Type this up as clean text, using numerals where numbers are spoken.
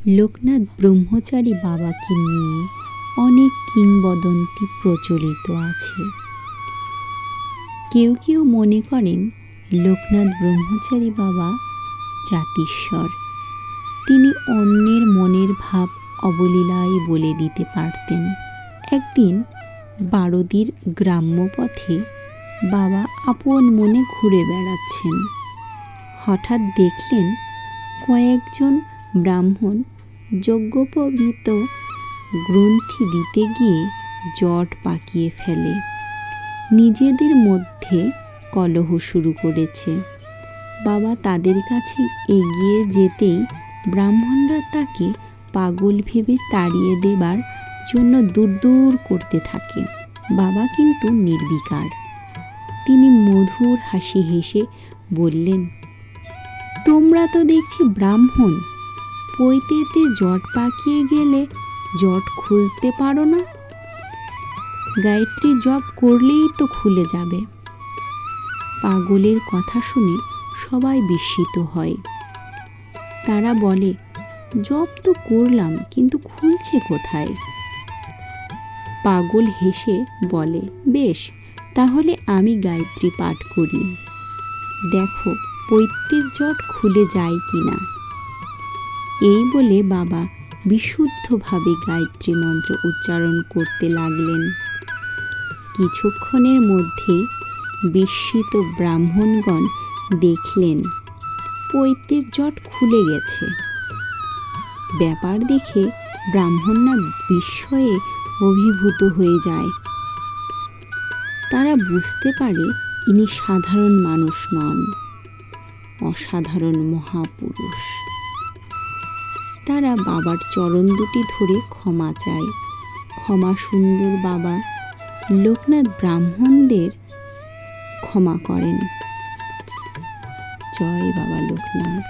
লোকনাথ ব্রহ্মচারী বাবাকে নিয়ে অনেক কিংবদন্তি প্রচলিত আছে। কেউ কেউ মনে করেন লোকনাথ ব্রহ্মচারী বাবা জাতিস্বর। তিনি অন্যের মনের ভাব অবলীলায় বলে দিতে পারতেন। একদিন বারদির গ্রাম্য পথে বাবা আপন মনে ঘুরে বেড়াচ্ছেন। হঠাৎ দেখলেন কয়েকজন ব্রাহ্মণ যজ্ঞোপবীত গ্রন্থি দিতে গিয়ে জট পাকিয়ে ফেলে নিজেদের মধ্যে কলহ শুরু করেছে। বাবা তাদের কাছে এগিয়ে যেতেই ব্রাহ্মণরা তাকে পাগল ভেবে তাড়িয়ে দেবার জন্য দূর দূর করতে থাকে। বাবা কিন্তু নির্বিকার। তিনি মধুর হাসি হেসে বললেন, তোমরা তো দেখছি ব্রাহ্মণ, পৈতেতে জট পাকিয়ে গেলে জট খুলতে পারো না। গায়ত্রী জপ করলেই তো খুলে যাবে। পাগলের কথা শুনে সবাই বিস্মিত হয়। তারা বলে, জপ তো করলাম, কিন্তু খুলছে কোথায়? পাগল হেসে বলে, বেশ, তাহলে আমি গায়ত্রী পাঠ করি, দেখো পৈতের জট খুলে যায় কিনা। এই বলে বাবা বিশুদ্ধভাবে গায়ত্রী মন্ত্র উচ্চারণ করতে লাগলেন। কিছুক্ষণের মধ্যেই বিস্মিত ব্রাহ্মণগণ দেখলেন পৈতের জট খুলে গেছে। ব্যাপার দেখে ব্রাহ্মণরা বিস্ময়ে অভিভূত হয়ে যায়। তারা বুঝতে পারে ইনি সাধারণ মানুষ নন, অসাধারণ মহাপুরুষ। তারা বাবার চরণ দুটি ধরে ক্ষমা চায়। ক্ষমা সুন্দর বাবা লোকনাথ ব্রাহ্মণদের ক্ষমা করেন। জয় বাবা লোকনাথ।